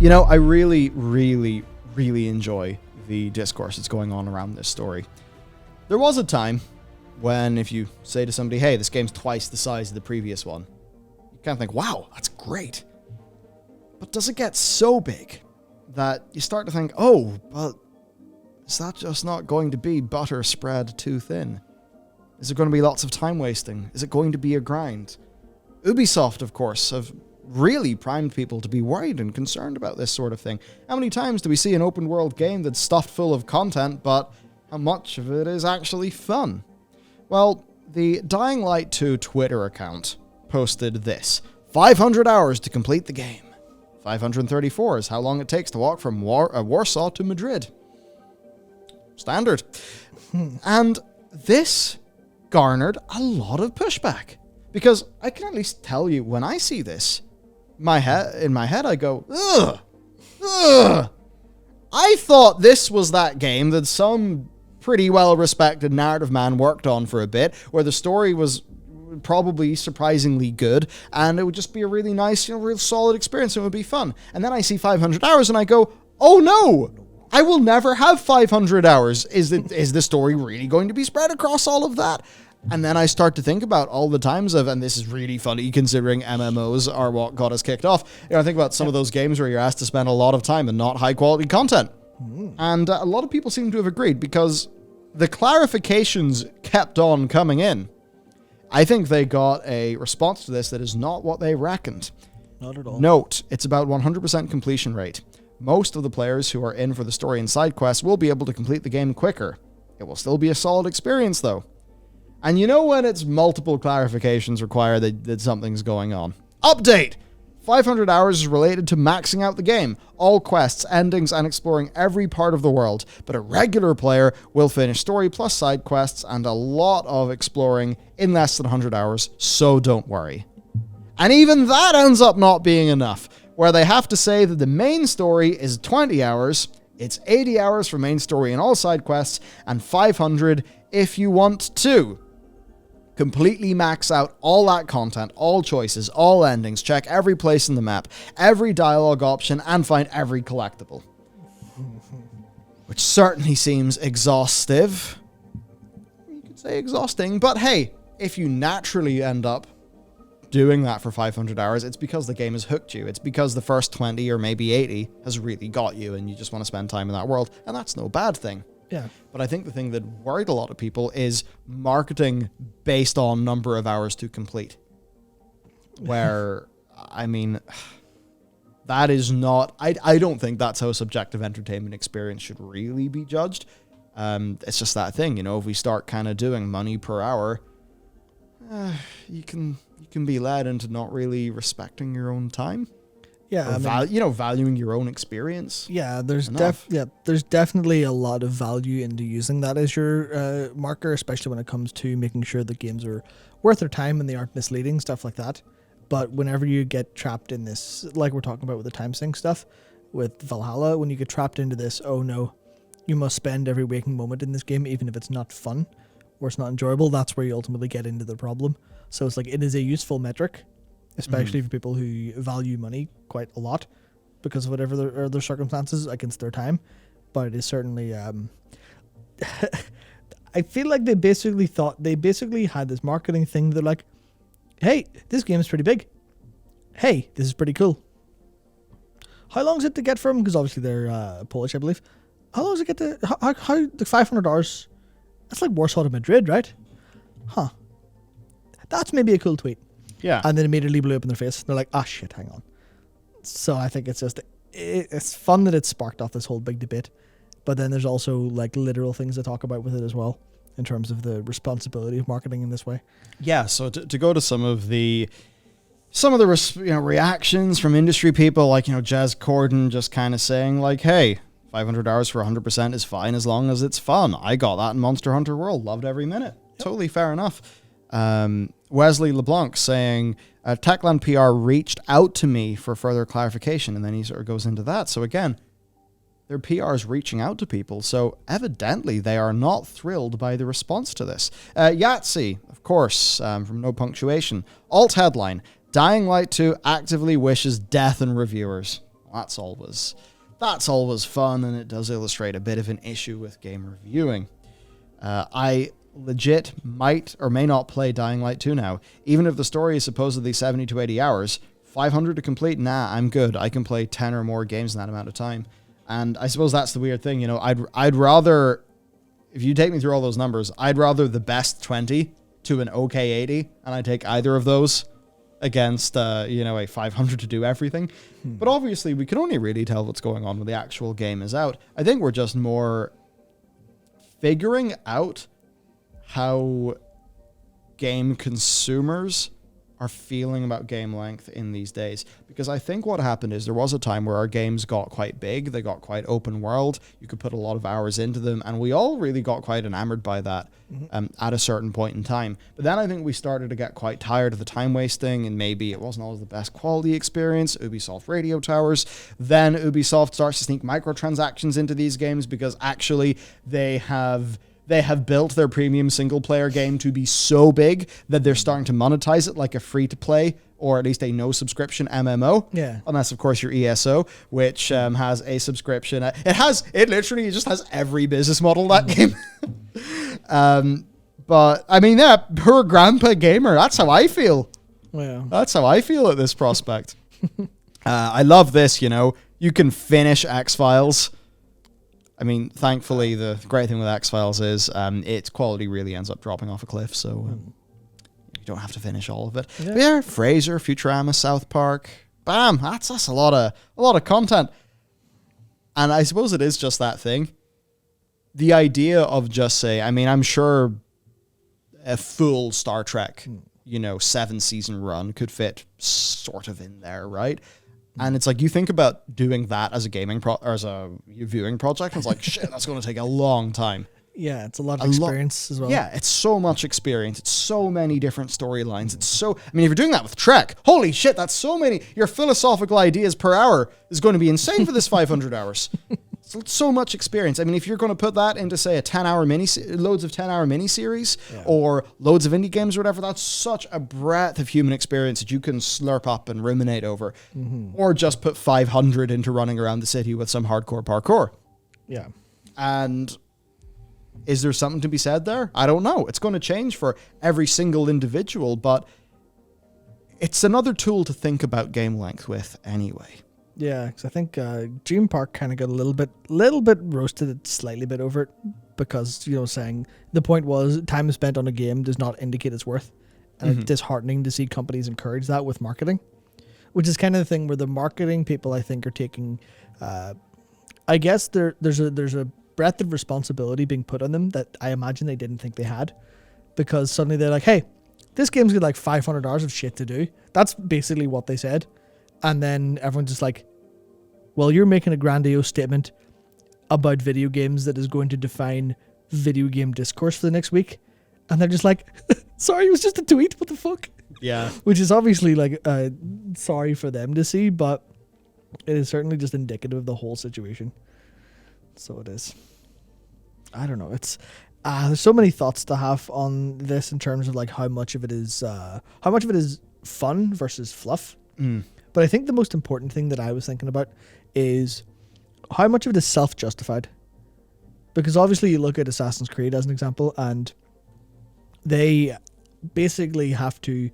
I really, really, really enjoy the discourse that's going on around this story. There was a time when if you say to somebody, hey, this game's twice the size of the previous one, you kind of think, wow, that's great. But does it get so big that you start to think, oh, but is that just not going to be butter spread too thin? Is it going to be lots of time wasting? Is it going to be a grind? Ubisoft, of course, have really primed people to be worried and concerned about this sort of thing. How many times do we see an open world game that's stuffed full of content, but how much of it is actually fun? Well, the Dying Light 2 Twitter account posted this: 500 hours to complete the game. 534 is how long it takes to walk from Warsaw to Madrid. Standard. And this garnered a lot of pushback. Because I can at least tell you, when I see this, in my head I go, ugh. I thought this was that game that some pretty well-respected narrative man worked on for a bit, where the story was probably surprisingly good, and it would just be a really nice, real solid experience, and it would be fun. And then I see 500 hours, and I go, oh no! I will never have 500 hours. Is the story really going to be spread across all of that? And then I start to think about all the times and this is really funny considering MMOs are what got us kicked off. I think about some of those games where you're asked to spend a lot of time and not high quality content. And a lot of people seem to have agreed because the clarifications kept on coming in. I think they got a response to this that is not what they reckoned. Not at all. Note, it's about 100% completion rate. Most of the players who are in for the story and side quests will be able to complete the game quicker. It will still be a solid experience though. And when it's multiple clarifications require that something's going on. Update! 500 hours is related to maxing out the game, all quests, endings, and exploring every part of the world. But a regular player will finish story plus side quests and a lot of exploring in less than 100 hours, so don't worry. And even that ends up not being enough, where they have to say that the main story is 20 hours, it's 80 hours for main story and all side quests, and 500 if you want to completely max out all that content, all choices, all endings, check every place in the map, every dialogue option, and find every collectible. Which certainly seems exhaustive. You could say exhausting, but hey, if you naturally end up doing that for 500 hours, it's because the game has hooked you. It's because the first 20 or maybe 80 has really got you and you just want to spend time in that world, and that's no bad thing. Yeah. But I think the thing that worried a lot of people is marketing based on number of hours to complete. Where, that is not... I don't think that's how a subjective entertainment experience should really be judged. It's just that thing, if we start kind of doing money per hour, you can be led into not really respecting your own time. Yeah, valuing your own experience. Yeah, there's definitely a lot of value into using that as your marker, especially when it comes to making sure that games are worth their time and they aren't misleading, stuff like that. But whenever you get trapped in this, like we're talking about with the time sync stuff, with Valhalla, when you get trapped into this, oh no, you must spend every waking moment in this game, even if it's not fun or it's not enjoyable, that's where you ultimately get into the problem. So it's like, it is a useful metric, especially for people who value money quite a lot because of whatever their circumstances against their time. But it is certainly... I feel like they basically had this marketing thing. They're like, hey, this game is pretty big. Hey, this is pretty cool. How long is it to get from... Because obviously they're Polish, I believe. How long does it get to... How the $500... That's like Warsaw to Madrid, right? Huh. That's maybe a cool tweet. Yeah. And then immediately blew up in their face. They're like, shit, hang on. So I think it's just... It's fun that it sparked off this whole big debate. But then there's also like literal things to talk about with it as well, in terms of the responsibility of marketing in this way. Yeah, so to go to some of the reactions from industry people, like, Jez Corden just kind of saying like, hey, 500 hours for 100% is fine as long as it's fun. I got that in Monster Hunter World. Loved every minute. Yep. Totally fair enough. Wesley LeBlanc saying, Techland PR reached out to me for further clarification, and then he sort of goes into that. So again, their PR is reaching out to people, so evidently they are not thrilled by the response to this. Yahtzee, of course, from No Punctuation. Alt headline, Dying Light 2 actively wishes death in reviewers. That's always fun, and it does illustrate a bit of an issue with game reviewing. I legit might or may not play Dying Light 2 now. Even if the story is supposedly 70 to 80 hours, 500 to complete, nah, I'm good. I can play 10 or more games in that amount of time. And I suppose that's the weird thing, you know, I'd rather, if you take me through all those numbers, I'd rather the best 20 to an okay 80, and I take either of those against, a 500 to do everything. But obviously, we can only really tell what's going on when the actual game is out. I think we're just more figuring out how game consumers are feeling about game length in these days. Because I think what happened is there was a time where our games got quite big, they got quite open world, you could put a lot of hours into them, and we all really got quite enamored by that at a certain point in time. But then I think we started to get quite tired of the time wasting, and maybe it wasn't always the best quality experience. Ubisoft Radio Towers. Then Ubisoft starts to sneak microtransactions into these games because actually they have built their premium single-player game to be so big that they're starting to monetize it like a free-to-play, or at least a no-subscription MMO. Yeah. Unless, of course, your ESO, which has a subscription. It literally just has every business model, that game. But, I mean, yeah, poor grandpa gamer. That's how I feel. Yeah. That's how I feel at this prospect. I love this, you know. You can finish X-Files. I mean, thankfully, the great thing with X-Files is its quality really ends up dropping off a cliff, so you don't have to finish all of it. Yeah. But yeah, Frasier, Futurama, South Park, bam, that's a lot of content. And I suppose it is just that thing. The idea of just say, I mean, I'm sure a full Star Trek, 7-season run could fit sort of in there, right? And it's like, you think about doing that as a as a viewing project, and it's like, shit, that's going to take a long time. Yeah, it's a lot of experience as well. Yeah, it's so much experience. It's so many different storylines. I mean, if you're doing that with Trek, holy shit, that's so many. Your philosophical ideas per hour is going to be insane for this 500 hours. So much experience. I mean, if you're going to put that into, say, a 10-hour loads of 10-hour miniseries or loads of indie games or whatever, that's such a breadth of human experience that you can slurp up and ruminate over. Or just put 500 into running around the city with some hardcore parkour. Yeah. And is there something to be said there? I don't know. It's going to change for every single individual, but it's another tool to think about game length with anyway. Yeah, because I think Dream Park kind of got a little bit roasted, slightly bit over it, because saying the point was time spent on a game does not indicate its worth, and it's disheartening to see companies encourage that with marketing, which is kind of the thing where the marketing people, I think, are taking. I guess there's a breadth of responsibility being put on them that I imagine they didn't think they had, because suddenly they're like, hey, this game's got like 500 hours of shit to do. That's basically what they said. And then everyone's just like, well, you're making a grandiose statement about video games that is going to define video game discourse for the next week. And they're just like, sorry, it was just a tweet. What the fuck? Yeah. Which is obviously like, sorry for them to see, but it is certainly just indicative of the whole situation. So it is. I don't know. It's there's so many thoughts to have on this in terms of like how much of it is fun versus fluff. But I think the most important thing that I was thinking about is how much of it is self-justified. Because obviously you look at Assassin's Creed as an example, and they basically have to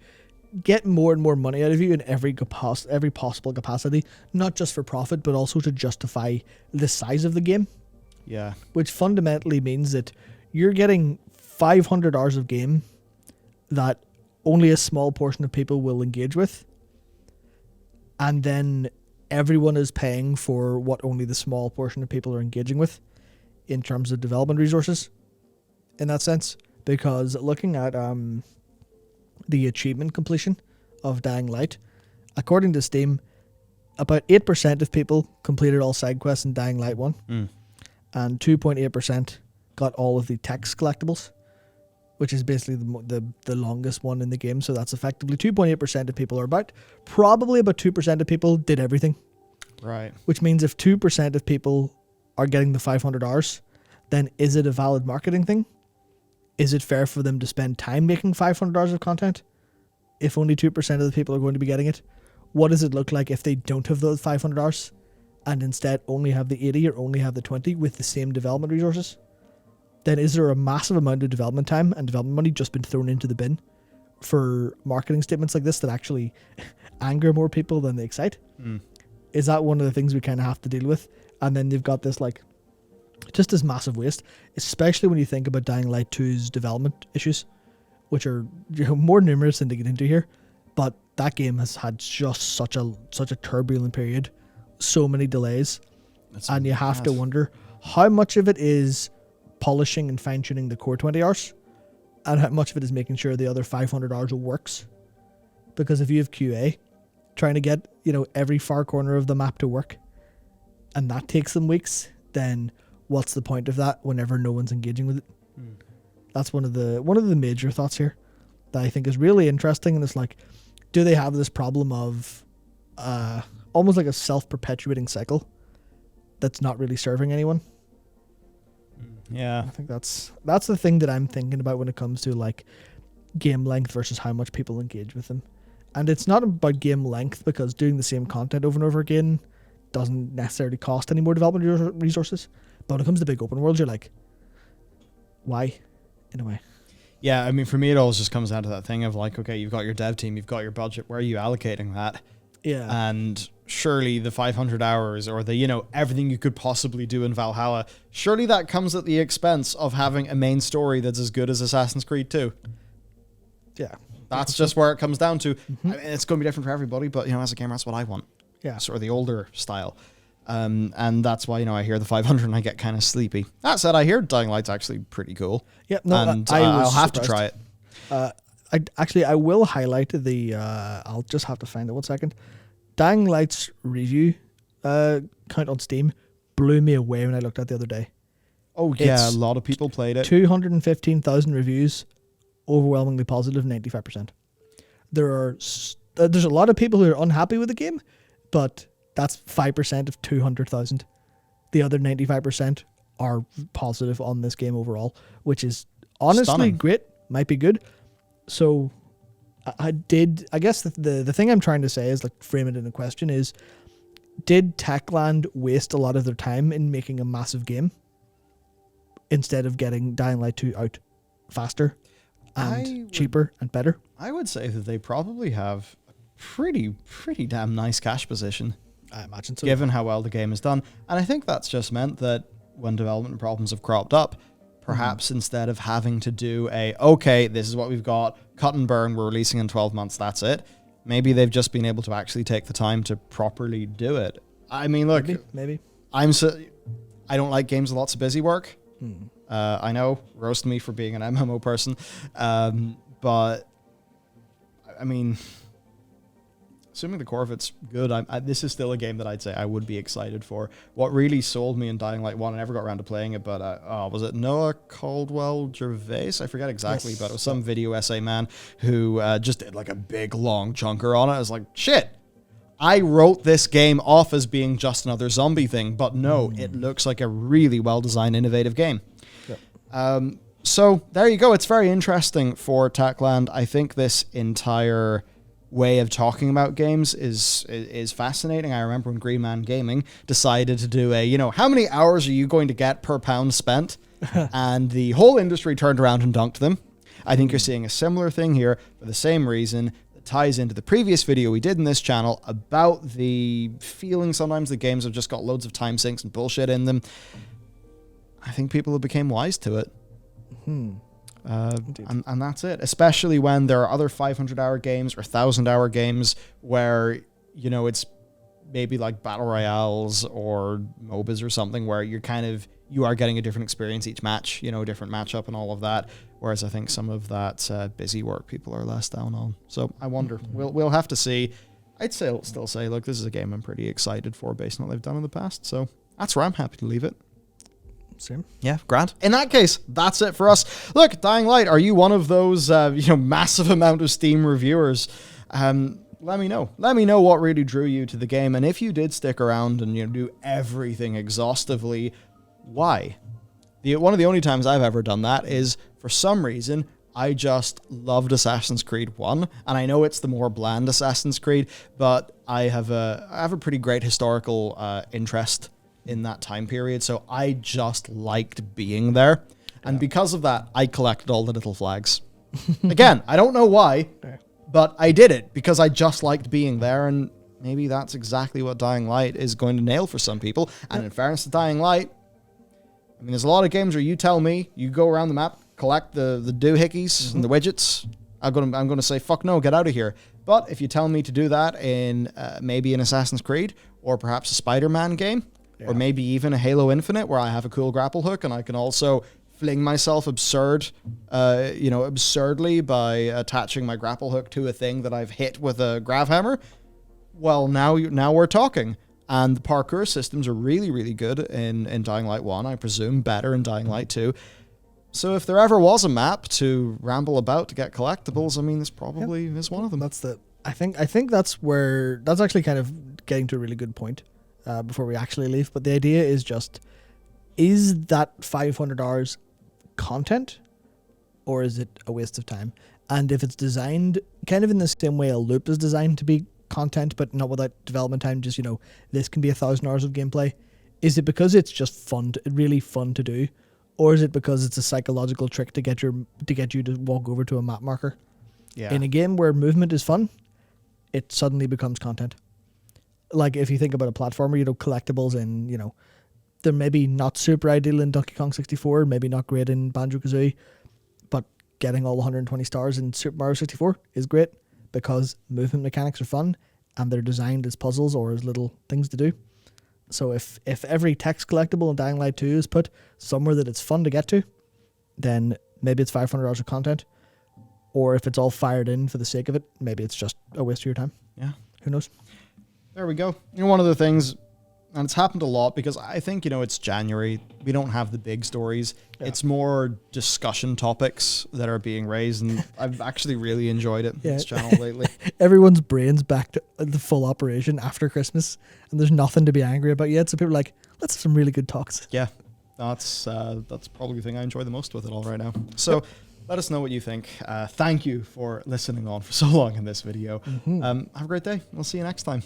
get more and more money out of you in every possible capacity, not just for profit, but also to justify the size of the game. Yeah. Which fundamentally means that you're getting 500 hours of game that only a small portion of people will engage with. And then everyone is paying for what only the small portion of people are engaging with in terms of development resources, in that sense. Because looking at the achievement completion of Dying Light, according to Steam, about 8% of people completed all side quests in Dying Light 1, and 2.8% got all of the text collectibles, which is basically the longest one in the game. So that's effectively 2.8% of people, or probably about 2% of people did everything. Right. Which means if 2% of people are getting the 500 hours, then is it a valid marketing thing? Is it fair for them to spend time making 500 hours of content if only 2% of the people are going to be getting it? What does it look like if they don't have those 500 hours? and instead only have the 80 or only have the 20 with the same development resources, then is there a massive amount of development time and development money just been thrown into the bin for marketing statements like this that actually anger more people than they excite? Is that one of the things we kind of have to deal with? And then they've got this like just this massive waste, especially when you think about Dying Light 2's development issues, which are more numerous than to get into here. But that game has had just such a turbulent period, so many delays, and you have to wonder how much of it is polishing and fine-tuning the core 20 hours, and how much of it is making sure the other 500 hours works. Because if you have QA trying to get every far corner of the map to work, and that takes them weeks, then what's the point of that whenever no one's engaging with it? That's one of the major thoughts here that I think is really interesting. And it's like, do they have this problem of almost like a self-perpetuating cycle that's not really serving anyone? Yeah, I think that's the thing that I'm thinking about when it comes to like game length versus how much people engage with them. And it's not about game length, because doing the same content over and over again doesn't necessarily cost any more development resources. But when it comes to big open worlds, you're like, why? In a way. Yeah, I mean, for me, it always just comes down to that thing of like, okay, you've got your dev team, you've got your budget, where are you allocating that? Yeah. And surely the 500 hours or the, everything you could possibly do in Valhalla, surely that comes at the expense of having a main story that's as good as Assassin's Creed 2. Yeah. That's just where it comes down to. I mean, it's going to be different for everybody, but, as a gamer, that's what I want. Yeah. Sort of the older style. And that's why, I hear the 500 and I get kind of sleepy. That said, I hear Dying Light's actually pretty cool. Yeah, no, and I'll have to try it. I will highlight the, I'll just have to find it 1 second. Dying Light's review count on Steam blew me away when I looked at it the other day. Oh, yeah, a lot of people played it. 215,000 reviews, overwhelmingly positive, 95%. There's a lot of people who are unhappy with the game, but that's 5% of 200,000. The other 95% are positive on this game overall, which is honestly stunning. Great. Might be good. So I guess the thing I'm trying to say is, like, frame it in a question is, did Techland waste a lot of their time in making a massive game instead of getting Dying Light 2 out faster and cheaper and better? I would say that they probably have a pretty damn nice cash position. I imagine so. Given how well the game is done. And I think that's just meant that when development problems have cropped up, perhaps instead of having to do okay, this is what we've got, cut and burn, we're releasing in 12 months, that's it. Maybe they've just been able to actually take the time to properly do it. I mean, look, maybe. I don't like games with lots of busy work. I know, roast me for being an MMO person. But, I mean, assuming the core of it's good, this is still a game that I'd say I would be excited for. What really sold me in Dying Light 1, I never got around to playing it, but was it Noah Caldwell Gervais? I forget exactly, but it was some video essay man who just did like a big long chunker on it. I was like, shit, I wrote this game off as being just another zombie thing, but no, it looks like a really well-designed, innovative game. Yep. So there you go. It's very interesting for Techland. I think this entire way of talking about games is fascinating. I remember when Green Man Gaming decided to do how many hours are you going to get per pound spent? And the whole industry turned around and dunked them. I think you're seeing a similar thing here for the same reason that ties into the previous video we did in this channel about the feeling sometimes the games have just got loads of time sinks and bullshit in them. I think people have become wise to it. And that's it, especially when there are other 500-hour games or 1,000-hour games where, it's maybe like battle royales or MOBAs or something where you are getting a different experience each match, a different matchup and all of that. Whereas I think some of that busy work people are less down on. So I wonder, we'll have to see. I'd still say, look, this is a game I'm pretty excited for based on what they've done in the past. So that's where I'm happy to leave it. Same. Yeah, grand. In that case, that's it for us. Look, Dying Light, are you one of those, massive amount of Steam reviewers? Let me know. Let me know what really drew you to the game. And if you did stick around and, do everything exhaustively, why? One of the only times I've ever done that is, for some reason, I just loved Assassin's Creed 1, and I know it's the more bland Assassin's Creed, but I have a pretty great historical interest in that time period, so I just liked being there. And because of that, I collected all the little flags. Again, I don't know why, but I did it because I just liked being there, and maybe that's exactly what Dying Light is going to nail for some people. And in fairness to Dying Light, I mean, there's a lot of games where you tell me, you go around the map, collect the doohickeys and the widgets. I'm gonna say, fuck no, get out of here. But if you tell me to do that in maybe an Assassin's Creed, or perhaps a Spider-Man game, or maybe even a Halo Infinite, where I have a cool grapple hook and I can also fling myself absurdly by attaching my grapple hook to a thing that I've hit with a grav hammer, well, now we're talking. And the parkour systems are really, really good in Dying Light 1, I presume better in Dying Light 2. So if there ever was a map to ramble about to get collectibles, I mean, this probably is one of them. I think that's actually kind of getting to a really good point before we actually leave. But the idea is just, is that $500 content, or is it a waste of time? And if it's designed kind of in the same way a loop is designed to be content, but not without development time, just, this can be 1,000 hours of gameplay, is it because it's just fun, really fun to do, or is it because it's a psychological trick to get you to walk over to a map marker? In a game where movement is fun, it suddenly becomes content. Like if you think about a platformer, collectibles in, they're maybe not super ideal in Donkey Kong 64, maybe not great in Banjo-Kazooie, but getting all 120 stars in Super Mario 64 is great, because movement mechanics are fun and they're designed as puzzles or as little things to do. So if every text collectible in Dying Light 2 is put somewhere that it's fun to get to, then maybe it's 500 hours of content. Or if it's all fired in for the sake of it, maybe it's just a waste of your time. Yeah. Who knows? There we go. One of the things, and it's happened a lot because I think, it's January. We don't have the big stories. Yeah. It's more discussion topics that are being raised, and I've actually really enjoyed it, this channel lately. Everyone's brain's back to the full operation after Christmas, and there's nothing to be angry about yet. So people are like, let's have some really good talks. Yeah, that's probably the thing I enjoy the most with it all right now. So let us know what you think. Thank you for listening on for so long in this video. Have a great day. We'll see you next time.